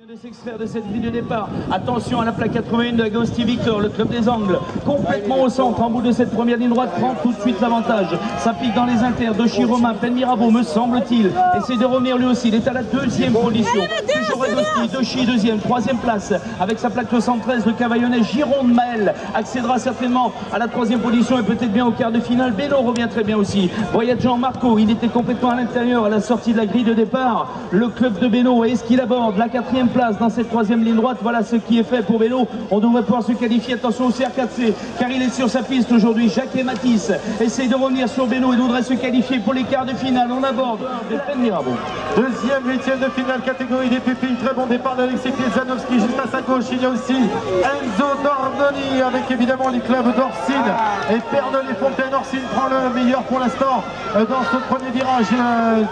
De s'extraire de cette grille de départ. Attention à la plaque 81 de Agosti Victor, le club des Angles, complètement au centre, en bout de cette première ligne droite, prend tout de suite l'avantage. Ça pique dans les inters, Doshi Romain, Pen Mirabeau, me semble-t-il, essaie de revenir lui aussi, il est à la deuxième position. Toujours Agosti, Doshi deuxième, troisième place, avec sa plaque 73, le Cavaillonnais, Gironde Maël accédera certainement à la troisième position et peut-être bien au quart de finale. Béno revient très bien aussi. Voyageant Marco, il était complètement à l'intérieur à la sortie de la grille de départ. Le club de Béno, est-ce qu'il aborde la quatrième place dans cette troisième ligne droite? Voilà ce qui est fait pour Béno. On devrait pouvoir se qualifier. Attention au CR4C car il est sur sa piste aujourd'hui. Jacques et Matisse essaye de revenir sur Béno. Il voudrait se qualifier pour les quarts de finale. On aborde Pen Mirabeau. Deuxième, huitième de finale, catégorie des pupilles. Très bon départ d'Alexis Piezanowski. Juste à sa gauche, il y a aussi Enzo Nordoni avec évidemment les clubs d'Orsine et Pernod-les-Fontaines. Orsine prend le meilleur pour l'instant dans ce premier virage.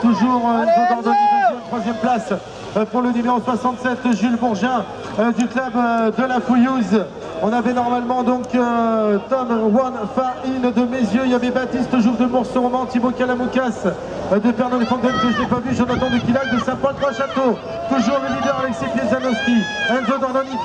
Toujours Enzo Nordoni, deuxième, troisième place pour le numéro 67, Jules Bourgin du club de la Fouillouse. On avait normalement donc Tom Wan Fahin de Mézieux, il y avait Baptiste Jouve de Mourse-Roman, Thibaut Calamoucas de Pernod-les-Fontaines que je n'ai pas vu, Jonathan de Quilac de Saint-Paul-Trois-Châteaux. Toujours le leader Alexis Piezanowski, Enzo Nordoni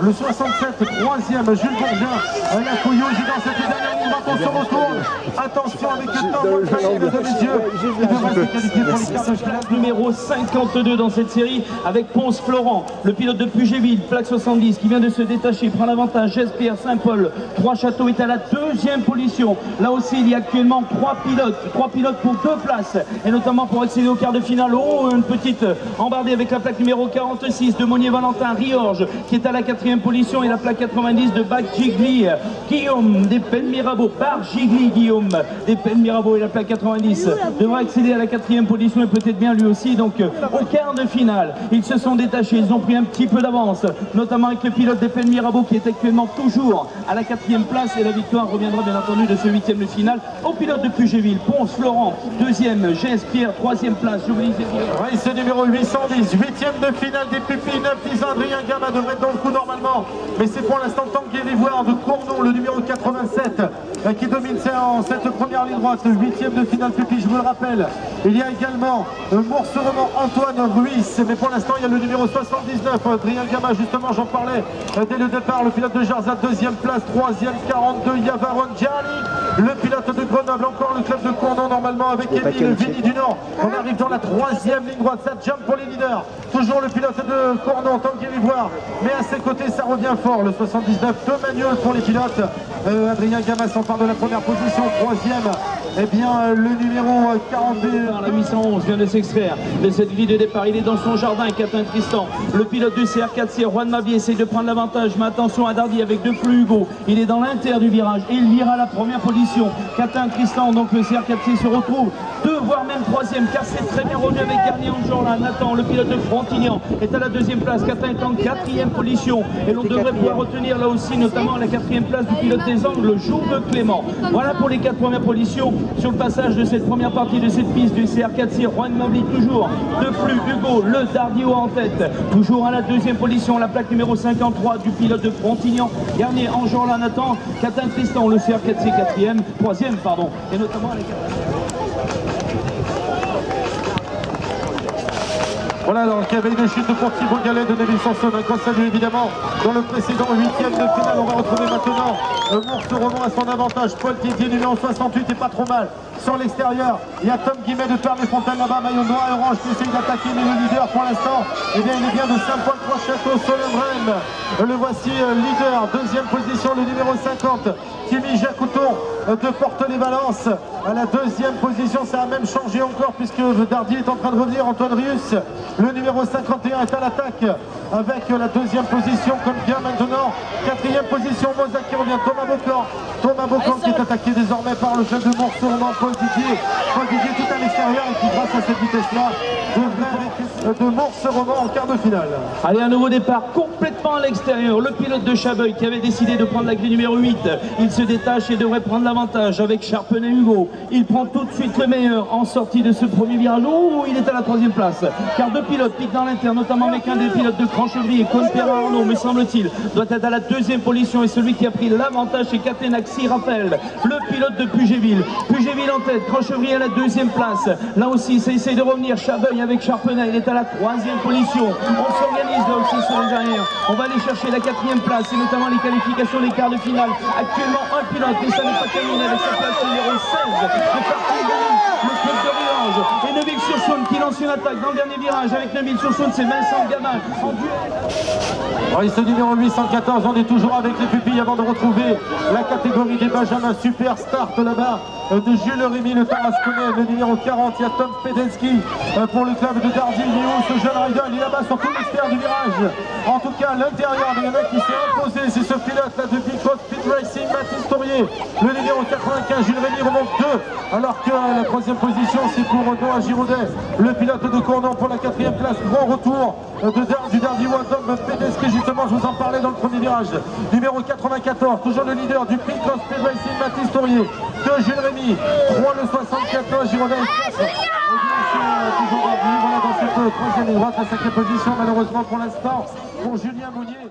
2, le 67, troisième, Jules Bourgin, la Fouillouse dans cette dernière ligne droite, on se retourne. Attention avec Tom Wan Fahin de Mézieux, il devrait se qualifier pour les quarts de finale. Numéro 52 dans cette série avec Ponce Florent, le pilote de Pugéville, plaque 70 qui vient de se détacher, prend l'avantage. J'espère Saint-Paul, Trois-Châteaux est à la deuxième position. Là aussi il y a actuellement trois pilotes pour deux places et notamment pour accéder au quart de finale. Oh, une petite embardée avec la plaque numéro 46 de Monnier Valentin Riorge qui est à la quatrième position et la plaque 90 de Bac-Gigli Guillaume des Pen Mirabeau. Bar-Gigli Guillaume des Pen Mirabeau et la plaque 90 devra accéder à la quatrième position et peut-être bien lui aussi. Donc au quart de finale ils se sont détachés, ils ont pris un petit peu d'avance, notamment avec le pilote des Pen Mirabeau qui est actuellement toujours à la quatrième place et la victoire reviendra bien entendu de ce huitième de finale au pilote de Pugéville. Ponce Florent deuxième, J'espère troisième place. Race numéro 810, huitième de finale des pupilles 9-10. Adrien Gama devrait être dans le coup normalement, mais c'est pour l'instant Tanguy Rivoire de Cournon, le numéro 87 qui domine cette première ligne droite. Huitième de finale pupille, je vous le rappelle. Il y a également Mourse-Roman Antoine Ruiz, mais pour l'instant il y a le numéro 79 Adrien Gama, justement j'en parlais dès le départ, le pilote de Jarzat, deuxième place, troisième 42 Yavaron Gianni, le pilote de Grenoble, encore le club de Cournon normalement avec Émile Vigny du Nord. On arrive dans la troisième ligne droite, ça jump pour les leaders, toujours le pilote de Cournon, Tanguy Rivoire, mais à ses côtés ça revient fort, le 79 de Manuel pour les pilotes. Adrien Gama s'empare de la première position, troisième, et bien le numéro 42. La 811 vient de s'extraire de cette grille de départ, il est dans son jardin, Quentin Tristan, le pilote du CR4C, Juan Mabier essaye de prendre l'avantage, mais attention à Dardy avec deux plus Hugo, il est dans l'inter du virage et il vire à la première position. Quentin Tristan, donc le CR4C se retrouve deux voire même troisième car c'est très bien revenu avec Garnier en jour là. Nathan, le pilote de Frontignan, est à la deuxième place, Quentin est en quatrième position et l'on devrait pouvoir retenir là aussi notamment la quatrième place du pilote des Angles, Jouve Clément. Voilà pour les quatre premières positions sur le passage de cette première partie de cette piste du CR4C. Juan Mabli toujours de plus Hugo, le Dardio en tête, toujours à la deuxième position, la plaque numéro 53 du pilote de Frontignan, Garnier en jour là. Nathan, Quentin Tristan, le CR4C troisième pardon, et notamment à l'écart. Voilà donc il y avait une chute pour Thibaut Gallet de Neville Sanson, un grand salut évidemment dans le précédent huitième de finale. On va retrouver maintenant Mourse-Roman à son avantage, Paul Didier numéro 68 est pas trop mal. Sur l'extérieur, il y a Tom Guimet de Pernod-les-Fontaines là-bas, maillot noir et orange qui essaye d'attaquer, mais le leader pour l'instant, eh bien il est bien de Saint-Paul-Trois-Châteaux, Solebren. Le voici leader, deuxième position, le numéro 50, Kimi Jacouton de Porte-les-Valences. À la deuxième position, ça a même changé encore puisque Dardy est en train de revenir, Antoine Rius. Le numéro 51 est à l'attaque avec la deuxième position comme bien maintenant. Quatrième position, Mozac qui revient, Thomas Bocan qui est attaqué désormais par le club de Mourse-Roman, Paul Didier tout à l'extérieur et qui grâce à cette vitesse-là devrait de Mourse-Roman en quart de finale. Allez, un nouveau départ complètement à l'extérieur. Le pilote de Chabeuil qui avait décidé de prendre la grille numéro 8, il se détache et devrait prendre l'avantage avec Charpenay Hugo. Il prend tout de suite le meilleur en sortie de ce premier virage. Oh, il est à la troisième place car deux pilotes piquent dans l'inter, notamment avec un des pilotes de Cranchevrier, Conpera Arnaud, me semble-t-il, doit être à la deuxième position et celui qui a pris l'avantage c'est Catenaxi Raphaël, le pilote de Pugéville en tête, Cranchevrier à la deuxième place Là aussi, ça essaye de revenir. Chabeuil avec Charpenay, il est à la 3e position. On s'organise là aussi sur les arrières. On va aller chercher la 4e place et notamment les qualifications des quarts de finale. Actuellement, un pilote, mais ça n'est pas terminé avec sa place numéro 16. Le club de Riange. Et Neuville-sur-Saône qui lance une attaque dans le dernier virage. Avec Neuville-sur-Saône, c'est Vincent Gamin en duel. Oui, ce numéro 814, on est toujours avec les pupilles avant de retrouver la catégorie des Benjamins. Super start là-bas de Jules Rémy, le Tarasconnais, le numéro 40. Il y a Tom Pedensky pour le club de Dardy. Il est où ce jeune rider? Il est là-bas sur tout l'extérieur du virage. En tout cas, à l'intérieur, il y en a qui s'est imposé. C'est ce pilote là de Big Cross Speed Racing, Mathis Tourier. Le numéro 95, Jules Rémy remonte 2. Alors que la 3e position, c'est pour Noah Giraudet, le pilote de Cournon pour la 4e place. Grand retour du Dardy One, Tom Pedensky, justement, je vous en parlais dans le premier virage. Numéro 94, toujours le leader du Big Cross Speed Racing, Mathis Tourier. 2, Jules Rémy. 3, le 74, Giraudet. 4. Toujours Dardy, voilà dans cette 3e et droite, la 5e position, malheureusement pour l'instant, pour Julien Mounier.